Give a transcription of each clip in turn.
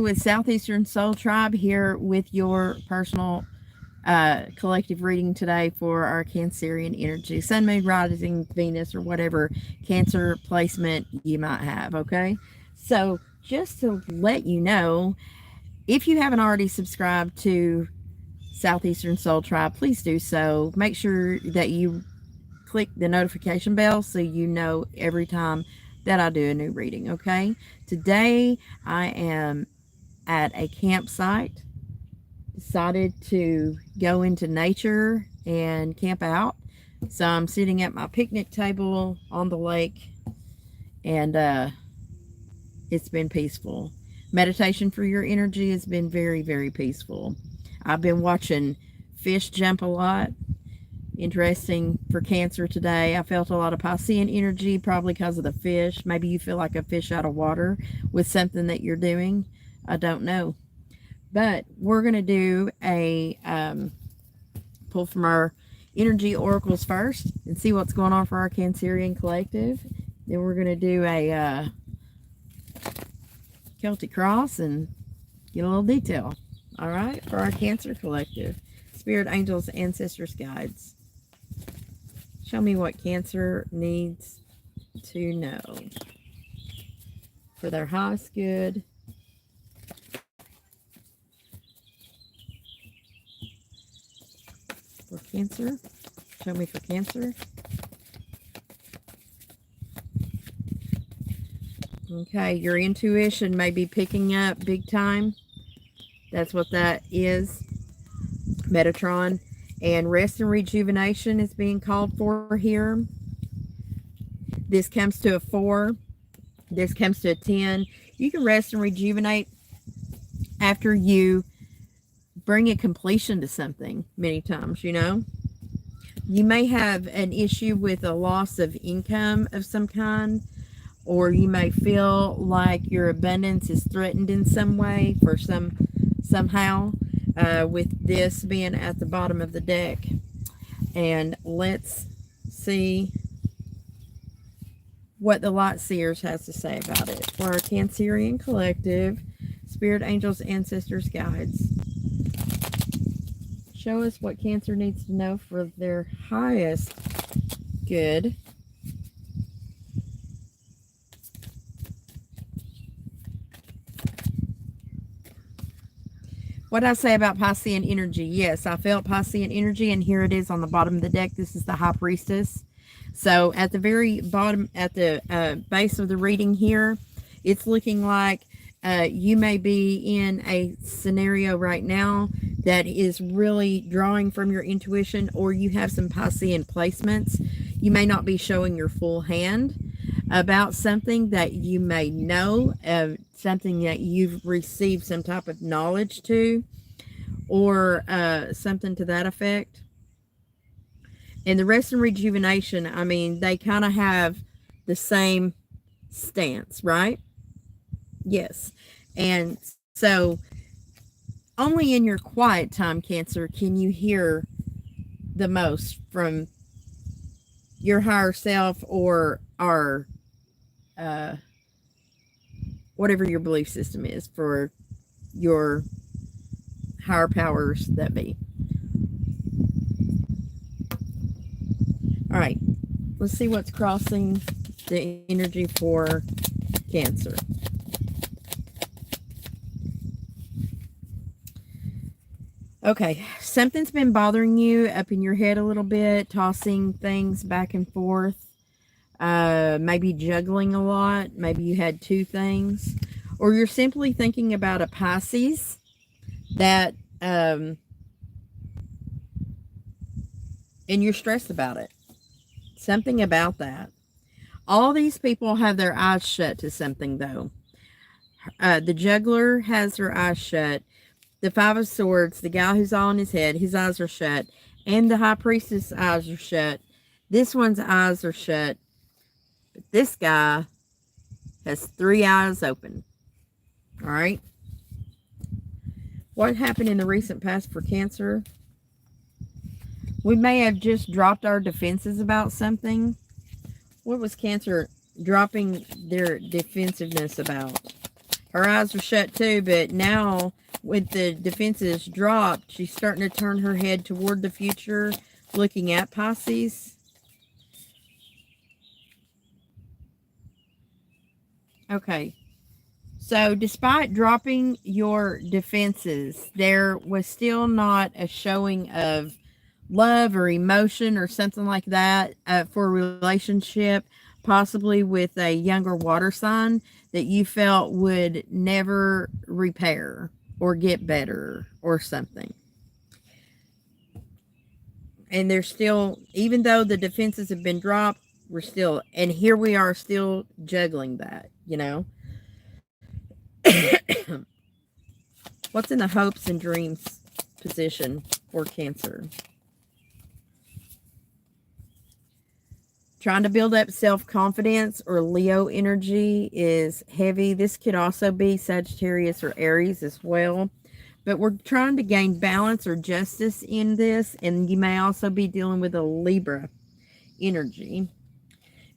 with Southeastern Soul Tribe here with your personal collective reading today for our Cancerian energy, Sun, Moon, Rising, Venus, or whatever Cancer placement you might have. Okay, so just to let you know, if you haven't already subscribed to Southeastern Soul Tribe, please do so. Make sure that you click the notification bell so you know every time that I do a new reading. Okay, today I am at a campsite, decided to go into nature and camp out. So I'm sitting at my picnic table on the lake, and it's been peaceful. Meditation for your energy has been very, very peaceful. I've been watching fish jump a lot. Interesting for Cancer today. I felt a lot of Piscean energy, probably because of the fish. Maybe you feel like a fish out of water with something that you're doing. I don't know. But we're going to do a pull from our energy oracles first and see what's going on for our Cancerian collective. Then we're going to do a Celtic cross and get a little detail. All right, for our Cancer collective. Spirit, angels, ancestors, guides. Show me what Cancer needs to know for their highest good. For Cancer. Show me for Cancer. Okay, your intuition may be picking up big time. That's what that is. Metatron. And rest and rejuvenation is being called for here. This comes to a 4. This comes to a 10. You can rest and rejuvenate after you bring a completion to something many times, you know. You may have an issue with a loss of income of some kind, or you may feel like your abundance is threatened in some way for somehow. With this being at the bottom of the deck. And let's see what the Light Seers has to say about it. For our Cancerian collective, spirit, angels, ancestors, guides. Show us what Cancer needs to know for their highest good. What did I say about Piscean energy? Yes, I felt Piscean energy, and here it is on the bottom of the deck. This is the High Priestess. So at the very bottom, at the base of the reading here, it's looking like you may be in a scenario right now that is really drawing from your intuition, or you have some Piscean placements. You may not be showing your full hand about something that you may know, something that you've received some type of knowledge to, or something to that effect. And the rest and rejuvenation, I mean, they kind of have the same stance, right? Yes. And so only in your quiet time, Cancer, can you hear the most from your higher self or our whatever your belief system is, for your higher powers that be. All right, let's see what's crossing the energy for Cancer. Okay, something's been bothering you up in your head a little bit, tossing things back and forth. Maybe juggling a lot. Maybe you had 2 things, or you're simply thinking about a Pisces that and you're stressed about it. Something about that. All these people have their eyes shut to something, though. The juggler has her eyes shut. The 5 of Swords, the guy who's all in his head, his eyes are shut, and the High Priestess' eyes are shut. This one's eyes are shut. But this guy has 3 eyes open. All right. What happened in the recent past for Cancer? We may have just dropped our defenses about something. What was Cancer dropping their defensiveness about? her eyes are shut too, but now with the defenses dropped, she's starting to turn her head toward the future, looking at Pisces. Okay. So despite dropping your defenses, there was still not a showing of love or emotion or something like that for a relationship, possibly with a younger water sign that you felt would never repair or get better or something. And there's still, even though the defenses have been dropped, we're still, and here we are still juggling that, you know. What's in the hopes and dreams position for Cancer? Trying to build up self-confidence or Leo energy is heavy. This could also be Sagittarius or Aries as well. But we're trying to gain balance or justice in this. And you may also be dealing with a Libra energy.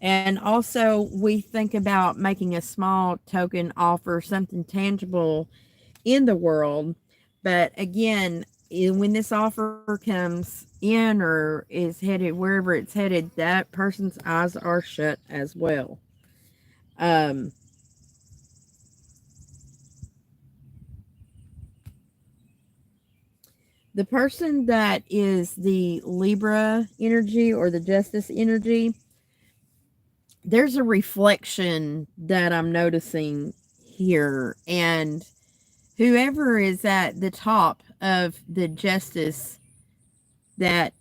And also we think about making a small token offer, something tangible in the world. But again, when this offer comes in or is headed wherever it's headed, that person's eyes are shut as well. The person that is the Libra energy or the Justice energy, there's a reflection that I'm noticing here, and whoever is at the top of the Justice that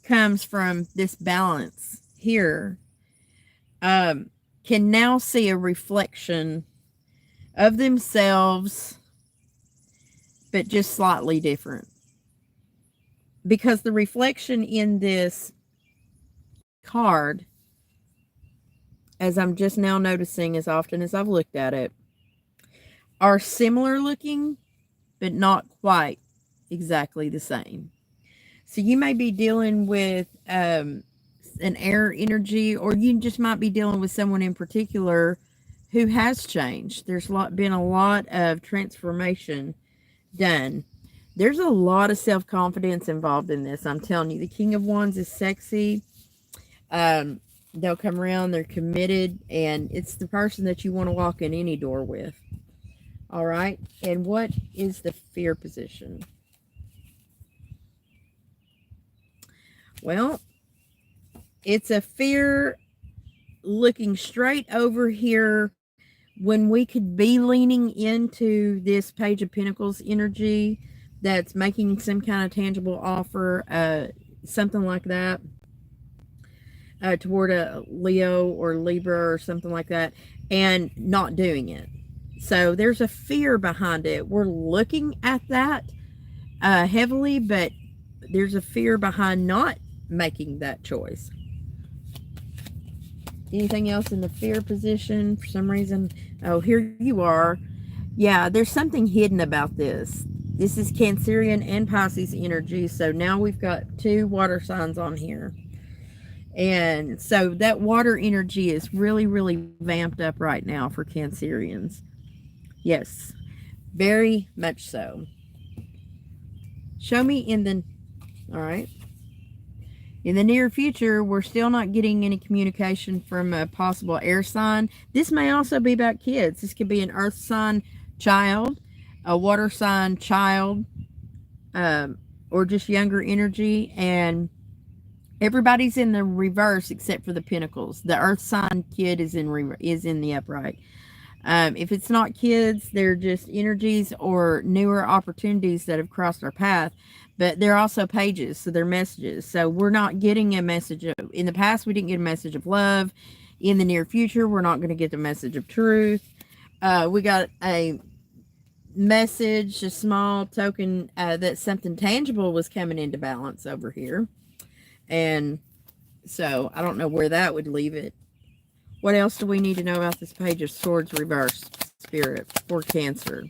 comes from this balance here can now see a reflection of themselves, but just slightly different. Because the reflection in this card, as I'm just now noticing as often as I've looked at it, are similar looking, but not quite exactly the same. So you may be dealing with an air energy, or you just might be dealing with someone in particular who has changed. There's been a lot of transformation done. There's a lot of self-confidence involved in this. I'm telling you, the King of Wands is sexy. They'll come around, they're committed, and it's the person that you want to walk in any door with. All right. And what is the fear position? Well, it's a fear looking straight over here when we could be leaning into this Page of Pentacles energy that's making some kind of tangible offer, something like that, toward a Leo or Libra or something like that, and not doing it. So there's a fear behind it. We're looking at that heavily, but there's a fear behind not making that choice. Anything else in the fear position for some reason? Oh, here you are. Yeah, there's something hidden about this. This is Cancerian and Pisces energy. So now we've got two water signs on here. And so that water energy is really, really vamped up right now for Cancerians. Yes, very much so. Show me in the... All right. In the near future, we're still not getting any communication from a possible air sign. This may also be about kids. This could be an earth sign child, a water sign child, or just younger energy. And everybody's in the reverse except for the Pentacles. The earth sign kid is in the upright. If it's not kids, they're just energies or newer opportunities that have crossed our path. But they're also pages, so they're messages. So we're not getting a message of... In the past, we didn't get a message of love. In the near future, we're not going to get the message of truth. We got a message, a small token that something tangible was coming into balance over here. And so I don't know where that would leave it. What else do we need to know about this Page of Swords reverse, Spirit, for Cancer?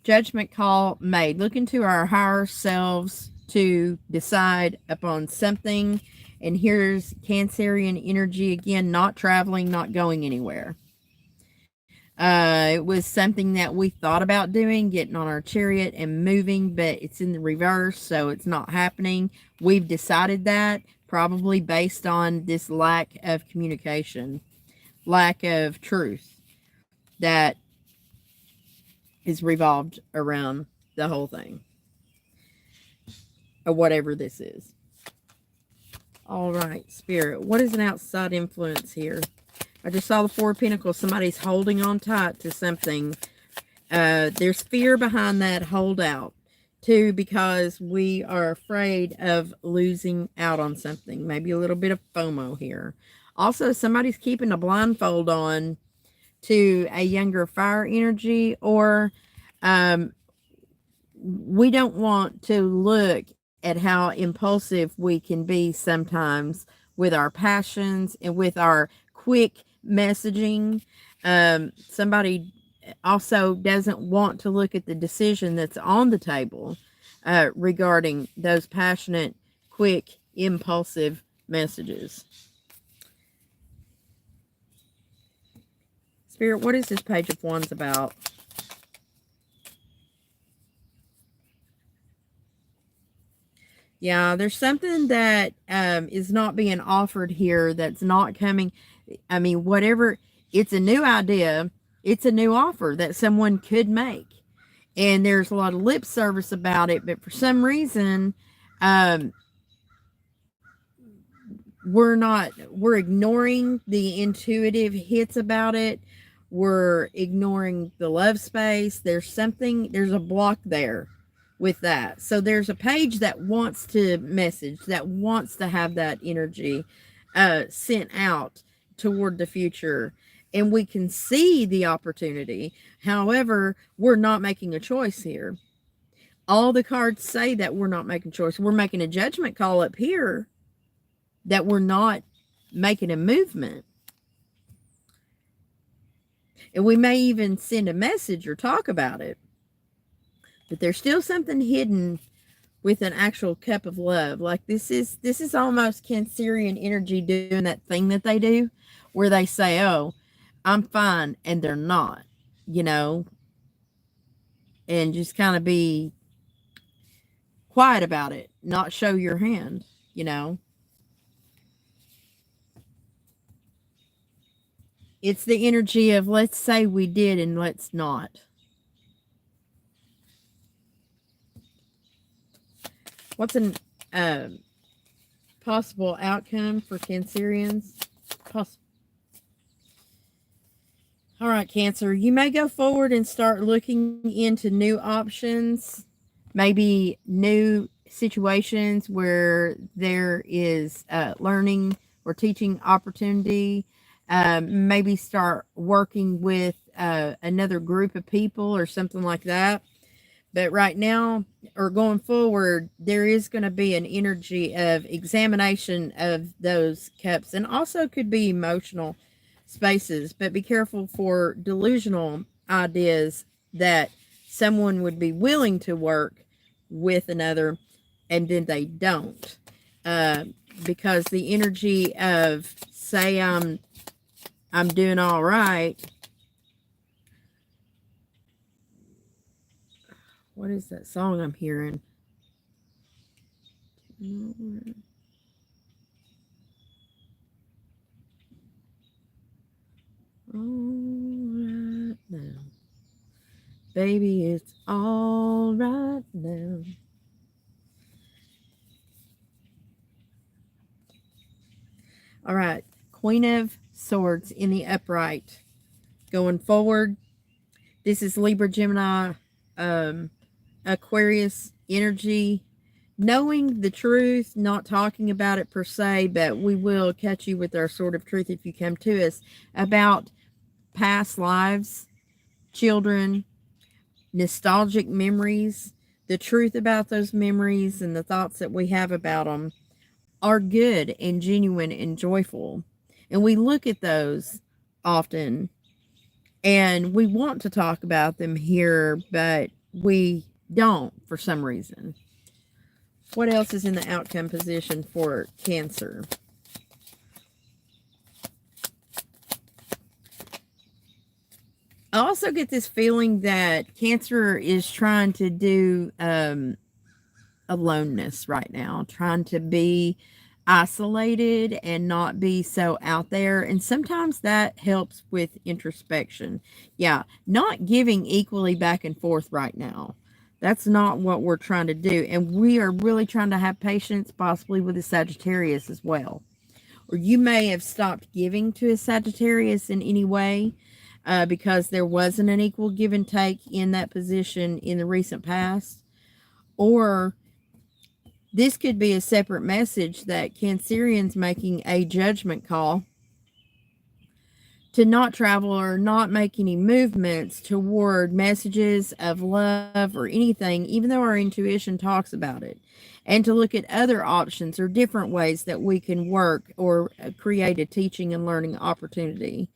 Judgment call made. Look into our higher selves to decide upon something And here's Cancerian energy again, not traveling, not going anywhere. It was something that we thought about doing, getting on our chariot and moving, but it's in the reverse, so it's not happening. We've decided that, probably based on this lack of communication, lack of truth that is revolved around the whole thing, or whatever this is. All right, Spirit, what is an outside influence here? I just saw the Four of Pentacles. Somebody's holding on tight to something. There's fear behind that holdout, too, because we are afraid of losing out on something. Maybe a little bit of FOMO here. Also, somebody's keeping a blindfold on to a younger fire energy, or we don't want to look at how impulsive we can be sometimes with our passions and with our quick messaging. Somebody also doesn't want to look at the decision that's on the table regarding those passionate, quick, impulsive messages. Spirit, what is this Page of Wands about? Yeah, there's something that is not being offered here, that's not coming. I mean, whatever, it's a new idea, it's a new offer that someone could make. And there's a lot of lip service about it, but for some reason, we're ignoring the intuitive hits about it. We're ignoring the love space. There's a block there with that. So there's a page that wants to message, that wants to have that energy sent out toward the future. And we can see the opportunity. However, we're not making a choice here. All the cards say that we're not making a choice. We're making a judgment call up here that we're not making a movement. And we may even send a message or talk about it. But there's still something hidden with an actual cup of love. Like this is almost Cancerian energy doing that thing that they do where they say, oh, I'm fine, and they're not, you know, and just kind of be quiet about it, not show your hand, you know. It's the energy of let's say we did and let's not. What's an possible outcome for Cancerians? All right, Cancer, you may go forward and start looking into new options, maybe new situations where there is learning or teaching opportunity. Maybe start working with another group of people or something like that. But right now, or going forward, there is going to be an energy of examination of those cups, and also could be emotional spaces. But be careful for delusional ideas that someone would be willing to work with another and then they don't. Because the energy of, say, I'm doing all right. What is that song I'm hearing? All right now. Baby, it's all right now. All right. Queen of Swords in the upright. Going forward. This is Libra, Gemini, Aquarius energy. Knowing the truth, not talking about it per se, but we will catch you with our sword of truth if you come to us, about past lives, children, nostalgic memories. The truth about those memories and the thoughts that we have about them are good and genuine and joyful. And we look at those often and we want to talk about them here, but we don't for some reason. What else is in the outcome position for Cancer? I also get this feeling that Cancer is trying to do aloneness right now, trying to be isolated and not be so out there. And sometimes that helps with introspection. Yeah, not giving equally back and forth right now. That's not what we're trying to do. And we are really trying to have patience, possibly with the Sagittarius as well. Or you may have stopped giving to a Sagittarius in any way because there wasn't an equal give and take in that position in the recent past. Or this could be a separate message that Cancerian's making a judgment call to not travel or not make any movements toward messages of love or anything, even though our intuition talks about it, and to look at other options or different ways that we can work or create a teaching and learning opportunity.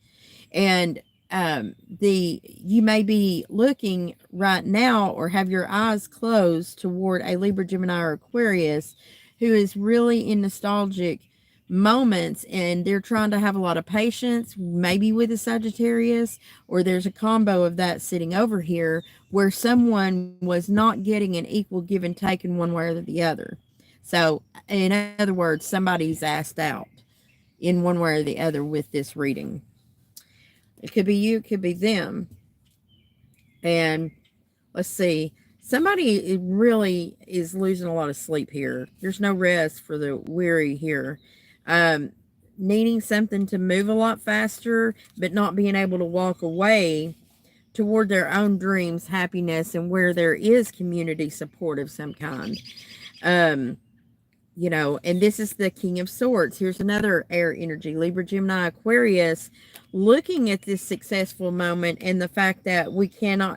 And you may be looking right now or have your eyes closed toward a Libra, Gemini, or Aquarius who is really in nostalgic moments, and they're trying to have a lot of patience, maybe with a Sagittarius, or there's a combo of that sitting over here where someone was not getting an equal give and take in one way or the other. So in other words, somebody's asked out in one way or the other with this reading. It could be you, it could be them. And let's see, somebody really is losing a lot of sleep here. There's no rest for the weary here. Needing something to move a lot faster, but not being able to walk away toward their own dreams, happiness, and where there is community support of some kind. You know, and this is the King of Swords. Here's another air energy, Libra, Gemini, Aquarius, looking at this successful moment and the fact that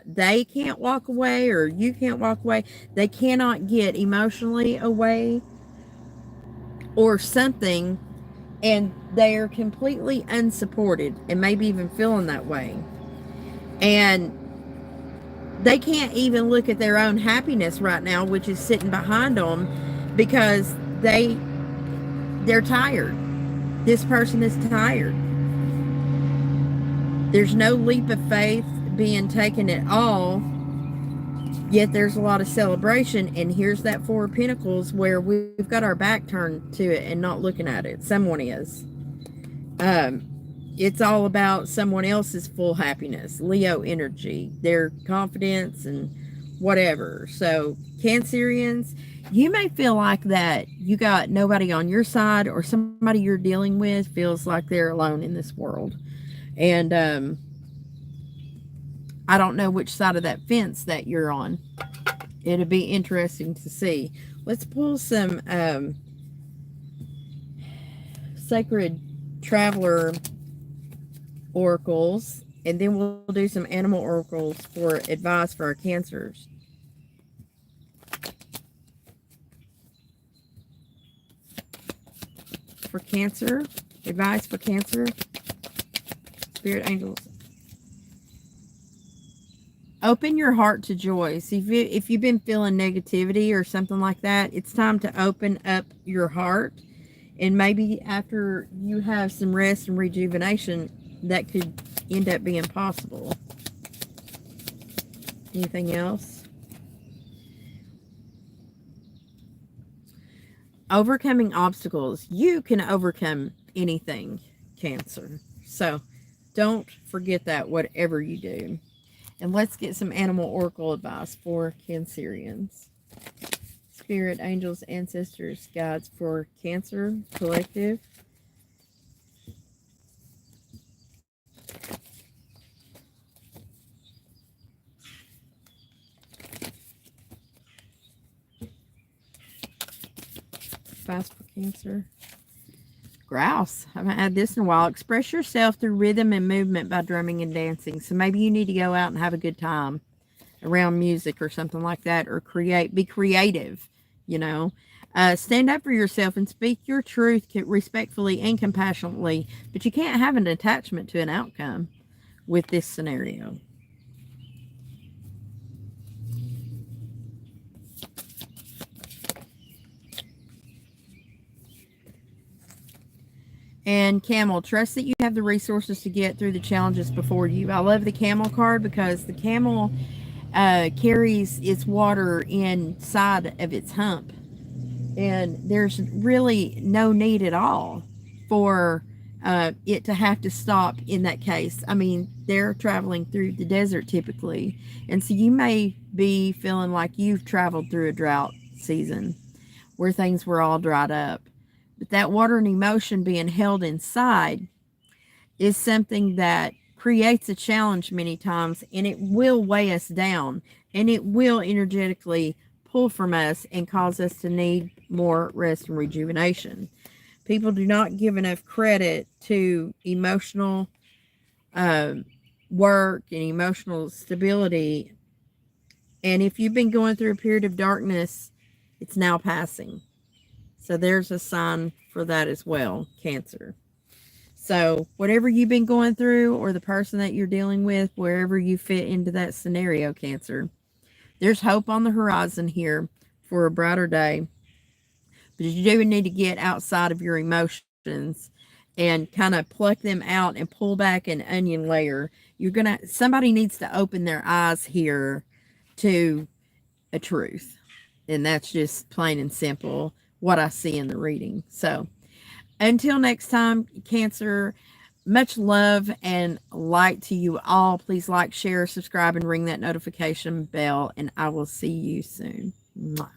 they can't walk away, or you can't walk away. They cannot get emotionally away or something, and they are completely unsupported and maybe even feeling that way. And they can't even look at their own happiness right now, which is sitting behind them, because they're tired. This person is tired. There's no leap of faith being taken at all, yet there's a lot of celebration. And here's that Four of Pentacles where we've got our back turned to it and not looking at it. Someone is. It's all about someone else's full happiness, Leo energy, their confidence and whatever. So Cancerians, you may feel like that you got nobody on your side, or somebody you're dealing with feels like they're alone in this world. And I don't know which side of that fence that you're on. It'll be interesting to see. Let's pull some Sacred Traveler oracles, and then we'll do some animal oracles for advice for our Cancers. For Cancer, advice for Cancer, Spirit Angels. Open your heart to joy. So if you've been feeling negativity or something like that, it's time to open up your heart. And maybe after you have some rest and rejuvenation, that could end up being possible. Anything else? Overcoming obstacles. You can overcome anything, Cancer. So don't forget that, whatever you do. And let's get some animal oracle advice for Cancerians. Spirit, angels, ancestors, guides for Cancer Collective. Advice for Cancer. Grouse. I haven't had this in a while. Express yourself through rhythm and movement by drumming and dancing. So maybe you need to go out and have a good time around music or something like that, or be creative, you know. Stand up for yourself and speak your truth respectfully and compassionately, but you can't have an attachment to an outcome with this scenario. And Camel, trust that you have the resources to get through the challenges before you. I love the Camel card because the Camel carries its water inside of its hump. And there's really no need at all for it to have to stop in that case. I mean, they're traveling through the desert typically. And so you may be feeling like you've traveled through a drought season where things were all dried up. But that water and emotion being held inside is something that creates a challenge many times, and it will weigh us down, and it will energetically pull from us and cause us to need more rest and rejuvenation. People do not give enough credit to emotional uh, work and emotional stability. And if you've been going through a period of darkness, it's now passing. So there's a sign for that as well, Cancer. So whatever you've been going through or the person that you're dealing with, wherever you fit into that scenario, Cancer, there's hope on the horizon here for a brighter day. But you do need to get outside of your emotions and kind of pluck them out and pull back an onion layer. Somebody needs to open their eyes here to a truth. And that's just plain and simple what I see in the reading. So until next time, Cancer, much love and light to you all. Please like, share, subscribe, and ring that notification bell, and I will see you soon. Mwah.